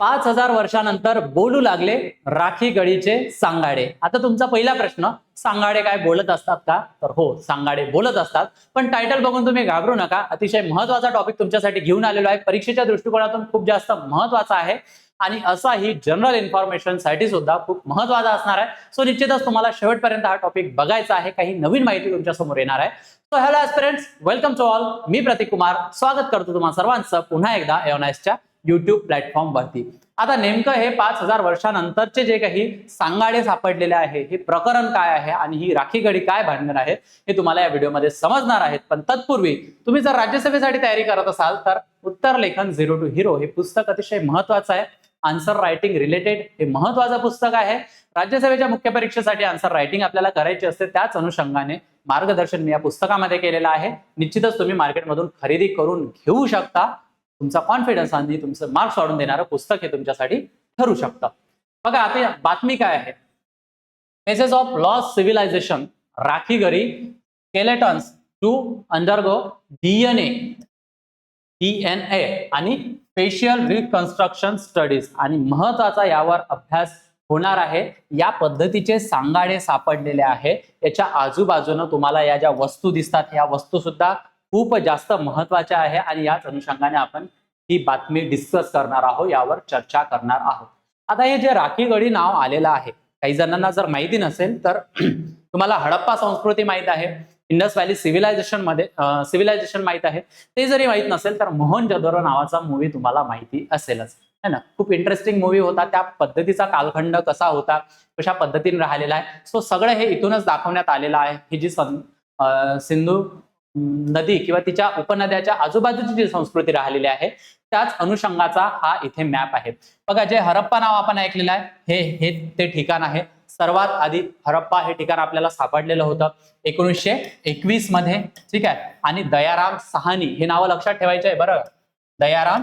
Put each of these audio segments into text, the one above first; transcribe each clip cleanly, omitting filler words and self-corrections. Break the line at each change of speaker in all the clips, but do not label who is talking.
5000 वर्षानंतर बोलू लागले राखी गडीचे सांगाडे. आता तुमचा पहिला प्रश्न, सांगाडे काय बोलत असतात का? तर हो, सांगाडे बोलत असतात. पण टायटल बघून तुम्ही घाबरू नका. अतिशय महत्वाचा टॉपिक तुमच्यासाठी घेऊन आलेलो आहे. परीक्षेच्या दृष्टिकोनातून खूप जास्त महत्वाचा आहे आणि असाही जनरल इन्फॉर्मेशन साठी सुद्धा खूप महत्वाचा असणार आहे. सो निश्चितच तुम्हाला शेवटपर्यंत हा टॉपिक बघायचा आहे. काही नवीन माहिती तुमच्या समोर येणार आहे. So hello aspirants, welcome to all. मी प्रतीक कुमार स्वागत करतो तुम्हा सर्वांचं पुन्हा एकदा एओनाइसच्या युट्यूब प्लॅटफॉर्म वरती. आता नेमकं हे 5000 वर्षानंतरचे जे काही सांगाडे सापडलेले आहे, हे प्रकरण काय आहे आणि ही राखी गडी काय भांडणार आहे हे तुम्हाला या व्हिडिओमध्ये समजणार आहेत. पण तत्पूर्वी तुम्ही जर राज्यसभेसाठी तयारी करत असाल तर उत्तर लेखन झिरो टू हिरो हे पुस्तक अतिशय महत्वाचं आहे. आन्सर रायटिंग रिलेटेड हे महत्वाचं पुस्तक आहे. राज्यसभेच्या मुख्य परीक्षेसाठी आन्सर रायटिंग आपल्याला करायची असते, त्याच अनुषंगाने मार्गदर्शन मी या पुस्तकामध्ये केलेलं आहे. निश्चितच तुम्ही मार्केटमधून खरेदी करून घेऊ शकता. तुमचा कॉन्फिडन्स आणि तुमचं मार्क्स वाढून देणारं पुस्तक हे तुमच्यासाठी ठरू शकतं. बघा आता बातमी काय आहे. Message of lost civilisation, Rakhigarhi skeletons to undergo DNA आणि फेशियल रिकन्स्ट्रक्शन स्टडीज, आणि महत्वाचा यावर अभ्यास होणार आहे. या पद्धतीचे सांगाडे सापडलेले आहे. याच्या आजूबाजूने तुम्हाला या ज्या वस्तू दिसतात, या वस्तू सुद्धा खूप जास्त महत्वाच्या आहे आणि याच अनुषंगाने आपण ही बातमी डिस्कस करणार आहोत, यावर चर्चा करणार आहोत. आता हे जे राखी गडी नाव आलेलं आहे, काही जणांना जर माहिती नसेल तर तुम्हाला हडप्पा संस्कृती माहित आहे, इंडस व्हॅली सिव्हिलायझेशन माहित आहे. ते जरी माहित नसेल तर मोहनजोदडो नावाचा मूवी तुम्हाला माहिती असेलच, है ना. खूप इंटरेस्टिंग मूवी होता. त्या पद्धतीचा कालखंड कसा होता, कशा पद्धतीने राहिलेला आहे, सो सगळं हे इथूनच दाखवण्यात आलेलं आहे. ही जी सिंधू नदी किंवा तिच्या उपनद्याच्या आजूबाजूची जी संस्कृती राहिलेली आहे त्याच अनुषंगाचा हा इथे मॅप आहे. बघा, जे हरप्पा नाव आपण ऐकलेलं आहे हे ते ठिकाण आहे. सर्वात आधी हरप्पा हे ठिकाण आपल्याला सापडलेलं होतं 1921 मध्ये, ठीक आहे. आणि दयाराम साहनी हे नाव लक्षात ठेवायचे आहे बरं. दयाराम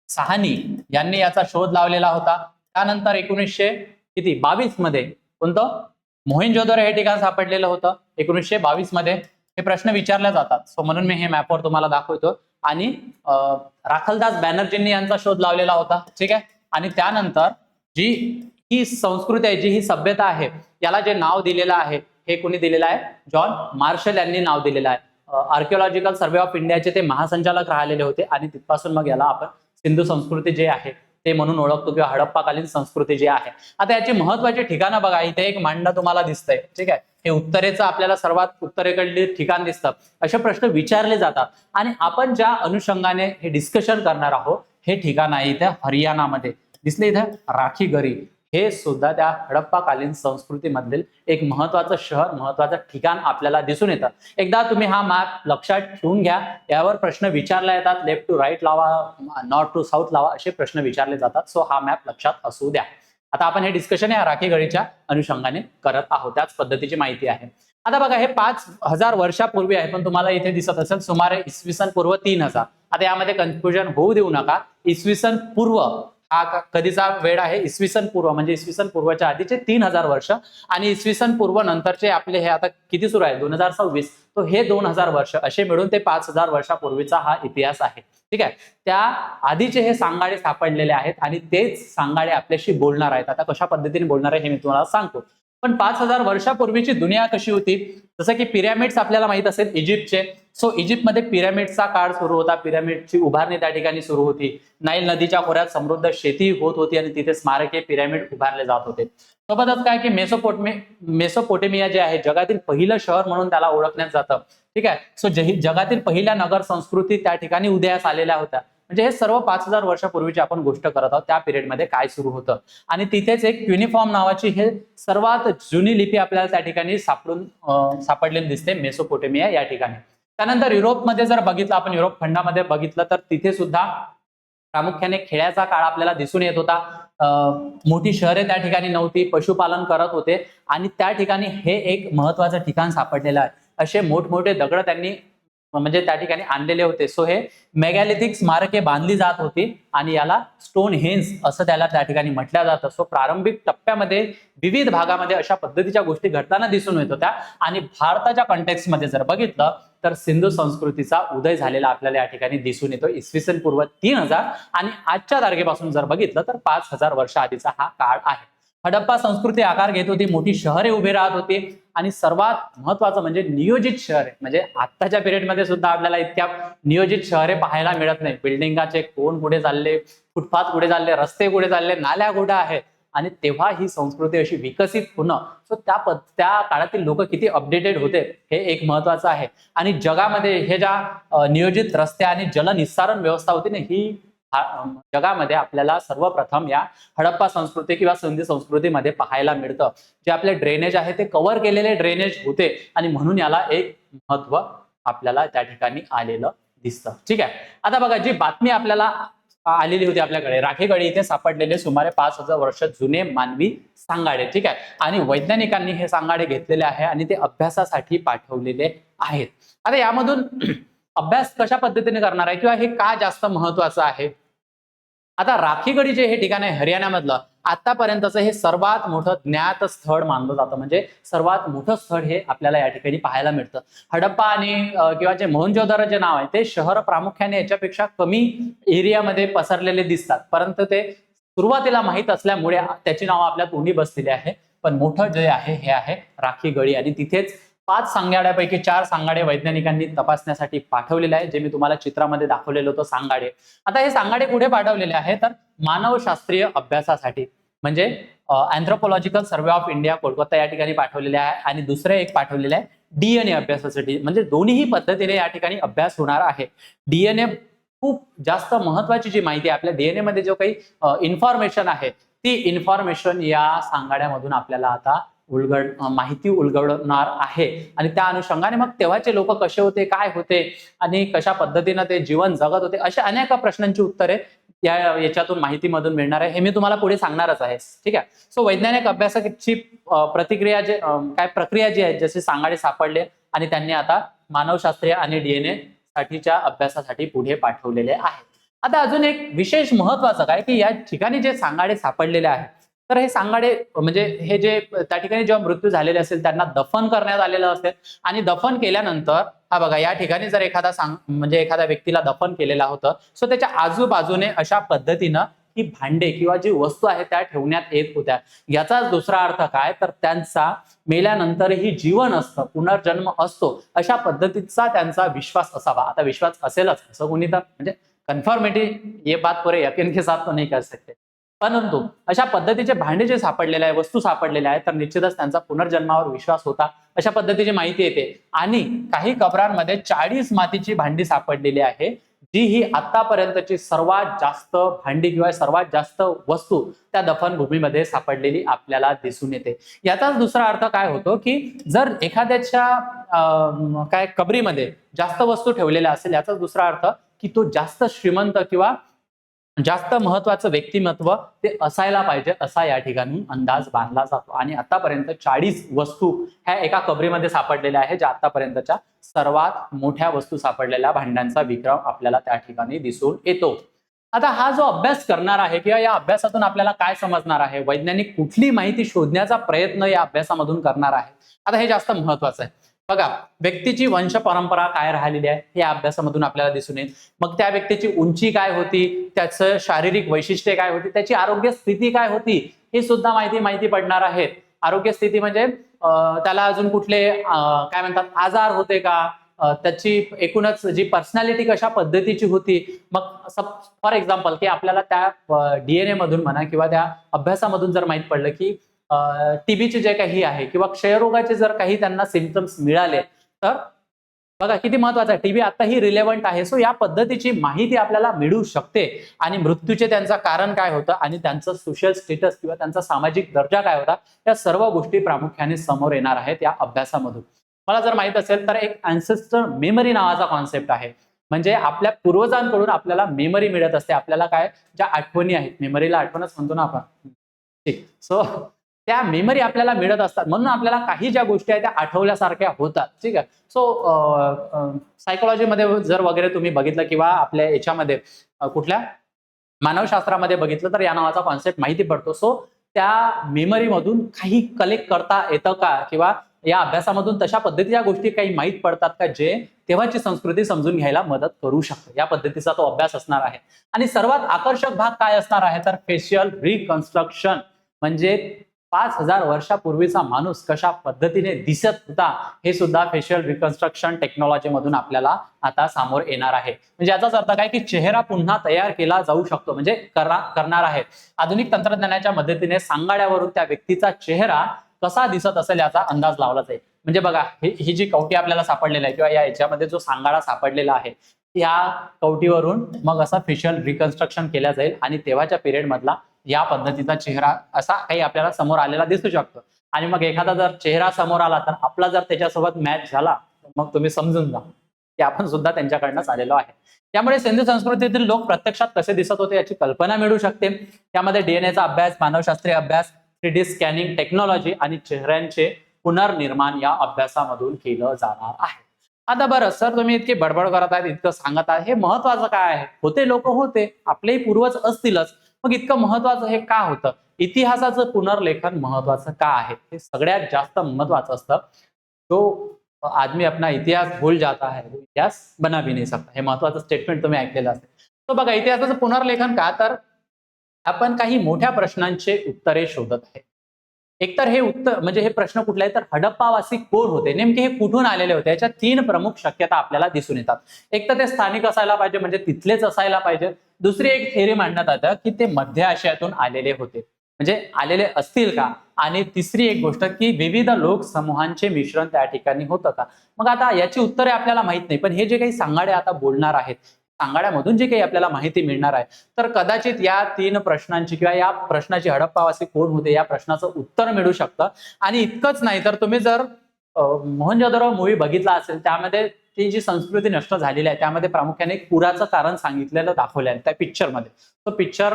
साहनी यांनी याचा शोध लावलेला होता. त्यानंतर 1922 मध्ये कोणतं मोहनजोदडो हे ठिकाण सापडलेलं होतं 1922 मध्ये. हे प्रश्न विचारले जातात, सो म्हणून मी हे मॅपवर तुम्हाला दाखवतो. आणि राखलदास बॅनर्जींनी यांचा शोध लावलेला होता, ठीक आहे. आणि त्यानंतर जी ही संस्कृती आहे, जी ही सभ्यता आहे, याला जे नाव दिलेलं आहे हे कोणी दिलेलं आहे? जॉन मार्शल यांनी नाव दिलेलं आहे. आर्किओलॉजिकल सर्वे ऑफ इंडियाचे ते महासंचालक राहिलेले होते आणि तिथपासून मग याला आपण सिंधू संस्कृती जे आहे ते म्हणून ओळखतो, किंवा हडप्पाकालीन संस्कृती जी आहे. आता याची महत्वाची ठिकाणं बघा. इथे एक मांडा तुम्हाला दिसतंय, ठीक आहे. हे उत्तरेचं आपल्याला सर्वात उत्तरेकडले ठिकाण दिसतं. असे प्रश्न विचारले जातात आणि आपण ज्या अनुषंगाने हे डिस्कशन करणार आहोत हे ठिकाण आहे इथे हरियाणामध्ये. दिसले इथे राखी गडी, हे सुद्धा त्या हडप्पाकालीन संस्कृतीमधील एक महत्वाचं शहर, महत्वाचं ठिकाण आपल्याला दिसून येतं. एकदा तुम्ही हा मॅप लक्षात ठेवून घ्या. यावर प्रश्न विचारले येतात. लेफ्ट टू राईट लावा, नॉर्थ टू साऊथ लावा, असे प्रश्न विचारले जातात. सो हा मॅप लक्षात असू द्या. आता आपण हे डिस्कशन या राखी गडीच्या अनुषंगाने करत आहोत, त्याच पद्धतीची माहिती आहे. आता बघा, हे 5000 वर्षापूर्वी आहे, पण तुम्हाला इथे दिसत असेल सुमारे इसवी सन पूर्व 3000. आता यामध्ये कन्फ्युजन होऊ देऊ नका. इसवी सन पूर्व हा कधीचा वेळ आहे? इसवी सन पूर्व म्हणजे इसवी सन पूर्वच्या आधीचे 3000 वर्ष, आणि इसवी सन पूर्व नंतरचे आपले हे आता किती सुरू आहे 2026, तो हे 2000 वर्ष, असे मिळून ते 5000 वर्षापूर्वीचा हा इतिहास आहे, ठीक आहे. त्या आधीचे हे सांगाडे सापडलेले आहेत आणि तेच सांगाडे आपल्याशी बोलणार आहेत. आता कशा पद्धतीने बोलणार आहे हे मी तुम्हाला सांगतो. पण 5000 वर्षापूर्वीची दुनिया कशी होती? जसं की पिरॅमिड्स आपल्याला माहित असेल इजिप्तचे. सो इजिप्तमध्ये पिरॅमिडचा काळ सुरू होता. पिरॅमिडची उभारणी त्या ठिकाणी सुरू होती. नाईल नदीच्या खोऱ्यात समृद्ध शेती होत होती आणि तिथे स्मारके पिरॅमिड उभारले जात होते. सोबतच काय की मेसोपोटेमिया जे आहे जगातील पहिलं शहर म्हणून त्याला ओळखण्यात जातं, ठीक आहे. सो जगातील पहिल्या नगर संस्कृती त्या ठिकाणी उदयास आलेल्या होत्या. म्हणजे हे सर्व 5000 वर्षापूर्वीची आपण गोष्ट करत आहोत. त्या पिरियडमध्ये काय सुरू होतं, आणि तिथेच एक युनिफॉर्म नावाची हे सर्वात जुनी लिपी आपल्याला त्या ठिकाणी सापडलेली दिसते, मेसोपोटेमिया या ठिकाणी. त्यानंतर युरोपमध्ये जर बघितलं आपण, युरोप खंडामध्ये बघितलं तर तिथे सुद्धा प्रामुख्याने खेड्याचा काळ आपल्याला दिसून येत होता. मोठी शहरे त्या ठिकाणी नव्हती, पशुपालन करत होते आणि त्या ठिकाणी हे एक महत्वाचं ठिकाण सापडलेलं आहे. असे मोठमोठे दगड त्यांनी म्हणजे त्या ठिकाणी आणलेले होते. सो हे मेगॅलिथिक स्मारके बांधली जात होती आणि याला स्टोन हेन्स असं त्याला त्या ठिकाणी म्हटलं जातं. सो प्रारंभिक टप्प्यामध्ये विविध भागामध्ये अशा पद्धतीच्या गोष्टी घडताना दिसून येत होत्या आणि भारताच्या कॉन्टेक्स्ट मध्ये जर बघितलं तर सिंधू संस्कृतीचा उदय झालेला आपल्याला या ठिकाणी दिसून येतो. इसवी सन पूर्व 3000 आणि आजच्या तारखेपासून जर बघितलं तर 5000 वर्ष आधीचा हा काळ आहे. हडप्पा संस्कृती आकार घेत होती, मोठी शहरे उभी राहत होती आणि सर्वात महत्वाचं म्हणजे नियोजित शहरे. म्हणजे आत्ताच्या पिरियडमध्ये सुद्धा आपल्याला इतक्या नियोजित शहरे पाहायला मिळत नाही. बिल्डिंगाचे कोण कुठे चालले, फुटपाथ कुठे चालले, रस्ते कुठे चालले, नाल्या कुठे आहेत. आणि तेव्हा ही संस्कृती अशी विकसित होणं, सो त्या काळातील लोक किती अपडेटेड होते हे एक महत्वाचं आहे. आणि जगामध्ये हे ज्या नियोजित रस्ते आणि जलनिस्सारण व्यवस्था होती ना, ही जगामध्ये आपल्याला सर्वप्रथम या हडप्पा संस्कृती किंवा सिंधू संस्कृतीमध्ये पाहायला मिळतं. जे आपले ड्रेनेज आहे ते कव्हर केलेले ड्रेनेज होते आणि म्हणून याला एक महत्व आपल्याला त्या ठिकाणी आलेलं दिसतं. ठीक आहे. आता बघा, जी बातमी आपल्याला आलेली होती आपल्याकडे, राखेगडी इथे सापडलेले सुमारे 5000 वर्ष जुने मानवी सांगाडे. ठीक आहे. आणि वैज्ञानिकांनी हे सांगाडे घेतलेले आहे आणि ते अभ्यासासाठी पाठवलेले आहेत. आता यामधून अभ्यास कशा पद्धतीने करणार आहे किंवा हे का जास्त महत्वाचं आहे. आता राखेगडी जे हे ठिकाण आहे हरियाणामधलं, आतापर्यंतचं हे सर्वात मोठं ज्ञात स्थळ मानलं जातं. म्हणजे सर्वात मोठं स्थळ हे आपल्याला या ठिकाणी पाहायला मिळतं. हडप्पा आणि किंवा जे मोहनजोदडो जे नाव आहे ते शहर प्रामुख्याने याच्यापेक्षा कमी एरियामध्ये पसरलेले दिसतात, परंतु ते सुरुवातीला माहीत असल्यामुळे त्याची नाव आपल्या तोंडी बसलेली आहे. पण मोठं जे आहे हे आहे राखेगडी आणि तिथेच 5 सांगाड्यापैकी 4 सांगाडे वैज्ञानिकांनी तपासण्यासाठी पाठवलेले आहे, जे मी तुम्हाला चित्रामध्ये दाखवलेलं होतं सांगाडे. आता हे सांगाडे कुठे पाठवलेले आहे तर मानवशास्त्रीय अभ्यासासाठी, म्हणजे अँथ्रोपॉलॉजिकल सर्व्हे ऑफ इंडिया कोलकाता या ठिकाणी पाठवलेले आहे आणि दुसरे एक पाठवलेले आहे डीएनए अभ्यासासाठी. म्हणजे दोन्ही पद्धतीने या ठिकाणी अभ्यास होणार आहे. डीएनए खूप जास्त महत्वाची जी माहिती आहे, आपल्या डीएनए मध्ये जो काही इन्फॉर्मेशन आहे ती इन्फॉर्मेशन या सांगाड्यामधून आपल्याला आता माहिती उलगडणार आहे. आणि त्या अनुषंगाने मग तेव्हाचे लोक कसे होते, काय होते आणि कशा पद्धतीने ते जीवन जगत होते, अशा अनेक प्रश्नांची उत्तरे याच्यातून माहितीमधून मिळणार आहे. हे मी तुम्हाला पुढे सांगणारच आहे. ठीक आहे. सो वैज्ञानिक अभ्यासाची प्रतिक्रिया जे काय प्रक्रिया जी आहे, जसे सांगाडे सापडले आणि त्यांनी आता मानवशास्त्रीय आणि डीएनए साठीच्या अभ्यासासाठी पुढे पाठवलेले आहे. आता अजून एक विशेष महत्वाचं काय की या ठिकाणी जे सांगाडे सापडलेले आहेत, तर हे सांगाडे म्हणजे हे जे त्या ठिकाणी जेव्हा मृत्यू झालेले असेल त्यांना दफन करण्यात आलेलं असेल आणि दफन केल्यानंतर हा बघा या ठिकाणी जर एखाद्या व्यक्तीला दफन केलेलं होतं, सो त्याच्या आजूबाजूने अशा पद्धतीनं ही भांडे किंवा जी वस्तू आहे त्या ठेवण्यात येत होत्या. याचाच दुसरा अर्थ काय तर त्यांचा मेल्यानंतरही जीवन असतं, पुनर्जन्म असतो, अशा पद्धतीचा त्यांचा विश्वास असावा. आता विश्वास असेलच असं कोणी तर म्हणजे कन्फर्मेटी ये बात पूरे यकीन के साथ तो नहीं कर सकते, परंतु अशा पद्धतीचे भांडे जे सापडलेले आहे, वस्तू सापडलेल्या आहेत, तर निश्चितच त्यांचा पुनर्जन्मावर विश्वास होता अशा पद्धतीची माहिती येते. आणि काही कबरांमध्ये 40 मातीची भांडी सापडलेली आहे, जी ही आतापर्यंतची सर्वात जास्त भांडी किंवा सर्वात जास्त वस्तू त्या दफनभूमीमध्ये सापडलेली आपल्याला दिसून येते. याचाच दुसरा अर्थ काय होतो की जर एखाद्याच्या काय कबरीमध्ये जास्त वस्तू ठेवलेल्या असेल, याचाच दुसरा अर्थ की तो जास्त श्रीमंत किंवा जास्त महत्वाचं व्यक्तिमत्व ते असायला पाहिजे असा या ठिकाणी अंदाज बांधला जातो. आणि आतापर्यंत 40 वस्तू ह्या एका कबरीमध्ये सापडलेल्या आहेत, ज्या आतापर्यंतच्या सर्वात मोठ्या वस्तू सापडलेल्या भांड्यांचा विक्रम आपल्याला त्या ठिकाणी दिसून येतो. आता हा जो अभ्यास करणार आहे किंवा या अभ्यासातून आपल्याला काय समजणार आहे, वैज्ञानिक कुठली माहिती शोधण्याचा प्रयत्न या अभ्यासामधून करणार आहे, आता हे जास्त महत्वाचं आहे. बघा, व्यक्तीची वंश परंपरा काय राहिलेली आहे हे अभ्यासामधून आपल्याला दिसून येईल. मग त्या व्यक्तीची उंची काय होती, त्याचं शारीरिक वैशिष्ट्ये काय होती, त्याची आरोग्य स्थिती काय होती, हे सुद्धा माहिती पडणार आहे. आरोग्य स्थिती म्हणजे त्याला अजून कुठले काय म्हणतात आजार होते का, त्याची एकूणच जी पर्सनॅलिटी कशा पद्धतीची होती. मग फॉर एक्झाम्पल की आपल्याला त्या डीएनए मधून म्हणा किंवा त्या अभ्यासामधून जर माहित पडलं की टीबीचे जे काही आहे किंवा क्षयरोगाचे जर काही त्यांना सिम्पटम्स मिळाले, तर बघा किती महत्वाचं आहे, टीबी आताही रिलेव्हंट आहे. सो या पद्धतीची माहिती आपल्याला मिळू शकते. आणि मृत्यूचे त्यांचं कारण काय होतं आणि त्यांचं सोशल स्टेटस किंवा त्यांचा सामाजिक दर्जा काय होता, या सर्व गोष्टी प्रामुख्याने समोर येणार आहेत या अभ्यासामधून. मला जर माहित असेल तर एक अँसेस्टर मेमरी नावाचा कॉन्सेप्ट आहे. म्हणजे आपल्या पूर्वजांकडून आपल्याला मेमरी मिळत असते. आपल्याला काय ज्या आठवणी आहेत, मेमरीला आठवणच म्हणतो ना आपण. ठीक. सो त्या मेमरी आपल्याला मिळत असतात, म्हणून आपल्याला काही ज्या गोष्टी आहेत त्या आठवल्यासारख्या होतात. ठीक आहे. सो सायकोलॉजीमध्ये जर वगैरे तुम्ही बघितलं किंवा आपल्या याच्यामध्ये कुठल्या मानवशास्त्रामध्ये बघितलं तर या नावाचा कॉन्सेप्ट माहिती पडतो. सो त्या मेमरीमधून काही कलेक्ट करता येतं का, किंवा या अभ्यासामधून तशा पद्धतीच्या गोष्टी काही माहीत पडतात का जे तेव्हाची संस्कृती समजून घ्यायला मदत करू शकतो. या पद्धतीचा तो अभ्यास असणार आहे. आणि सर्वात आकर्षक भाग काय असणार आहे तर फेशियल रिकन्स्ट्रक्शन, म्हणजे 5000 वर्षापूर्वीचा माणूस कशा पद्धतीने दिसत होता हे सुद्धा फेशियल रिकन्स्ट्रक्शन टेक्नॉलॉजी मधून आपल्याला आता समोर येणार आहे. म्हणजे याचाच अर्थ काय की चेहरा पुन्हा तयार केला जाऊ शकतो, म्हणजे करणार आहे. आधुनिक तंत्रज्ञानाच्या मदतीने सांगाड्यावरून त्या व्यक्तीचा चेहरा कसा दिसत असेल याचा अंदाज लावला जाईल. म्हणजे बघा ही जी कवटी आपल्याला सापडलेली आहे किंवा या याच्यामध्ये जो सांगाडा सापडलेला आहे, या कवटीवरून मग असा फेशियल रिकन्स्ट्रक्शन केला जाईल आणि तेव्हाच्या पिरियड मधला या पद्धतीचा चेहरा असा काही आपल्याला समोर आलेला दिसू शकतो. आणि मग एखादा जर चेहरा समोर आला तर आपला जर त्याच्यासोबत मॅच झाला मग तुम्ही समजून जा की आपण सुद्धा त्यांच्याकडनंच आलेलो आहे. त्यामुळे सिंधू संस्कृतीतील लोक प्रत्यक्षात कसे दिसत होते याची कल्पना मिळू शकते. त्यामध्ये डीएनएचा अभ्यास, मानवशास्त्रीय अभ्यास, 3D स्कॅनिंग टेक्नॉलॉजी आणि चेहऱ्यांचे पुनर्निर्माण या अभ्यासामधून केलं जाणार आहे. आता बरं सर, तुम्ही इतकी बडबड करत आहेत, इतकं सांगत आहात, हे महत्वाचं काय आहे? होते लोक होते, आपलेही पूर्वज असतीलच, मग इतकं महत्वाचं हे का होतं? इतिहासाचं पुनर्लेखन महत्वाचं का आहे? हे सगळ्यात जास्त महत्वाचं असतं. जो आदमी अपना इतिहास भूल जाता है वो इतिहास बना भी नहीं सकता, हे महत्वाचं स्टेटमेंट तुम्ही ऐकलेलं असेल. तो बघा, इतिहासाचं पुनर्लेखन का, तर आपण काही मोठ्या प्रश्नांचे उत्तरे शोधत आहे. एकतर हे उत्तर म्हणजे हे प्रश्न कुठले आहेत तर हडप्पावासी कोण होते, नेमके हे कुठून आलेले होते, याच्या 3 प्रमुख शक्यता आपल्याला दिसून येतात. एक तर ते स्थानिक असायला पाहिजे, म्हणजे तिथलेच असायला पाहिजे. दुसरी एक थेअरी मांडण्यात येतं की ते मध्य आशियातून आलेले होते, म्हणजे आलेले असतील का. आणि तिसरी एक गोष्ट की विविध लोक समूहांचे मिश्रण त्या ठिकाणी होतं का. मग आता याची उत्तरे आपल्याला माहित नाही, पण हे जे काही सांगाडे आता बोलणार आहेत, सांगाड्यामधून जे काही आपल्याला माहिती मिळणार आहे, तर कदाचित या 3 प्रश्नांची किंवा या प्रश्नाची हडप्पावासी कोण होते या प्रश्नाचं उत्तर मिळू शकतं. आणि इतकंच नाही तर तुम्ही जर मोहनजोदडो मूवी बघितला असेल, त्यामध्ये ती जी संस्कृती नष्ट झालेली आहे त्यामध्ये प्रामुख्याने एक पुराचं कारण सांगितलेलं दाखवलं आहे त्या पिक्चरमध्ये. तो पिक्चर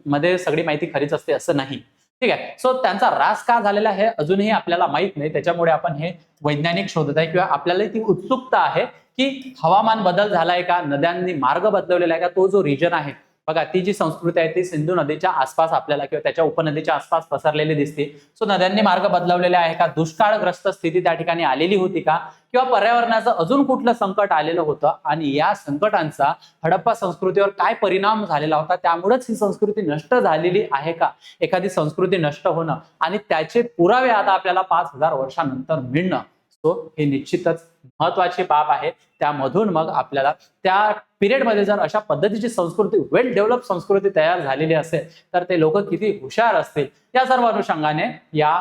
मध्ये सगळी माहिती खरीच असते असं नाही. ठीक आहे. सो त्यांचा ऱ्हास का झालेला आहे अजूनही आपल्याला माहित नाही, त्याच्यामुळे आपण हे वैज्ञानिक शोधत आहे किंवा आपल्याला ती उत्सुकता आहे की हवामान बदल झालाय का, नद्यांनी मार्ग बदलवलेला आहे का. तो जो रिजन आहे बघा, ती जी संस्कृती आहे ती सिंधू नदीच्या आसपास आपल्याला किंवा त्याच्या उपनदीच्या आसपास पसरलेली दिसते. सो नद्यांनी मार्ग बदलवलेले आहे का, दुष्काळग्रस्त स्थिती त्या ठिकाणी आलेली होती का, किंवा पर्यावरणाचं अजून कुठलं संकट आलेलं होतं आणि या संकटांचा हडप्पा संस्कृतीवर काय परिणाम झालेला होता, त्यामुळेच ही संस्कृती नष्ट झालेली आहे का. एखादी संस्कृती नष्ट होणं आणि त्याचे पुरावे आता आपल्याला 5000 वर्षानंतर मिळणं, सो हे निश्चितच महत्वाची बाब आहे. त्यामधून मग आपल्याला त्या पिरियडमध्ये जर अशा पद्धतीची संस्कृती, वेल डेव्हलप संस्कृती तयार झालेली असेल तर ते लोक किती हुशार असतील, या सर्व अनुषंगाने या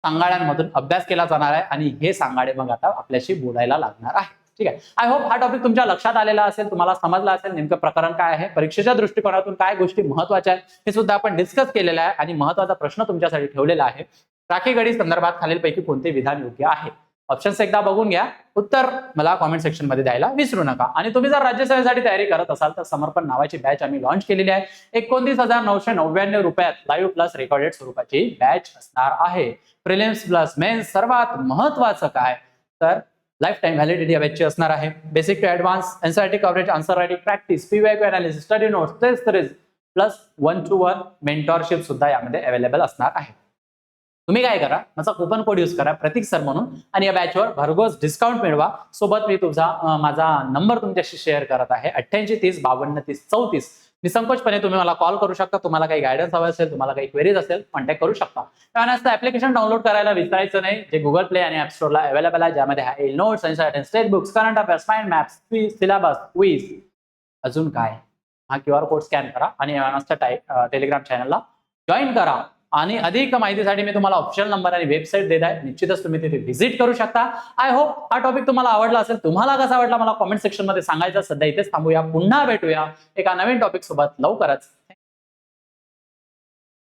सांगाड्यांमधून अभ्यास केला जाणार आहे आणि हे सांगाडे मग आता आपल्याशी बोलायला लागणार आहे. ठीक आहे. आय होप हा टॉपिक तुमच्या लक्षात आलेला असेल, तुम्हाला समजला असेल नेमकं प्रकरण काय आहे, परीक्षेच्या दृष्टिकोनातून काय गोष्टी महत्वाच्या आहेत हे सुद्धा आपण डिस्कस केलेलं आहे. आणि महत्वाचा प्रश्न तुमच्यासाठी ठेवलेला आहे, राखी गडी संदर्भात खालीलपैकी कोणते विधान योग्य आहे. ऑप्शन्स एकदा बघून घ्या, उत्तर मला कॉमेंट सेक्शन मध्ये द्यायला विसरू नका. आणि तुम्ही जर राज्यसेवेसाठी तयारी करत असाल तर समर्पण नावाची बॅच आम्ही लॉन्च केलेली आहे. 29,999 रुपयात लाईव्ह प्लस रेकॉर्डेड स्वरूपाची बॅच असणार आहे. प्रिलिम्स प्लस मेन्स, सर्वात महत्वाचं काय तर लाईफ टाइम व्हॅलिडिटी या बॅचची असणार आहे. Basic to advance NCERT coverage, answer writing practice, PYQ analysis, study notes, test series plus 1-to-1 mentorship सुद्धा यामध्ये अवेलेबल असणार आहे. तुम्ही काय करा, माझा कुपन कोड यूज करा प्रतीक सर म्हणून आणि या बॅचवर भरघोस डिस्काउंट मिळवा. सोबत मी माझा नंबर तुमच्याशी शेअर करत आहे, 8830523034. निसंकोचपणे तुम्ही मला कॉल करू शकता. तुम्हाला काही गायडन्स हवे असेल, तुम्हाला काही क्वेरीज असेल, कॉन्टॅक्ट करू शकता. त्यानंतर ऍप्लिकेशन डाउनलोड करायला विसरायचं नाही, जे गुगल प्ले आणि ऍप स्टोरला अवेलेबल आहे, ज्यामध्ये आहे notes, NCERT, state books, current affairs, mind maps, syllabus, quiz. अजून काय, हा QR कोड स्कॅन करा आणि टेलिग्राम चॅनलला जॉईन करा. आणि अधिक माहितीसाठी मी तुम्हाला ऑप्शनल नंबर आणि वेबसाईट देत आहे, निश्चितच तुम्ही तिथे व्हिजिट करू शकता. आय होप हा टॉपिक तुम्हाला आवडला असेल. तुम्हाला कसा वाटला मला कॉमेंट सेक्शन मध्ये सांगायचं. सध्या इथेच थांबूया, पुन्हा भेटूया एका नवीन टॉपिक सोबत लवकरच.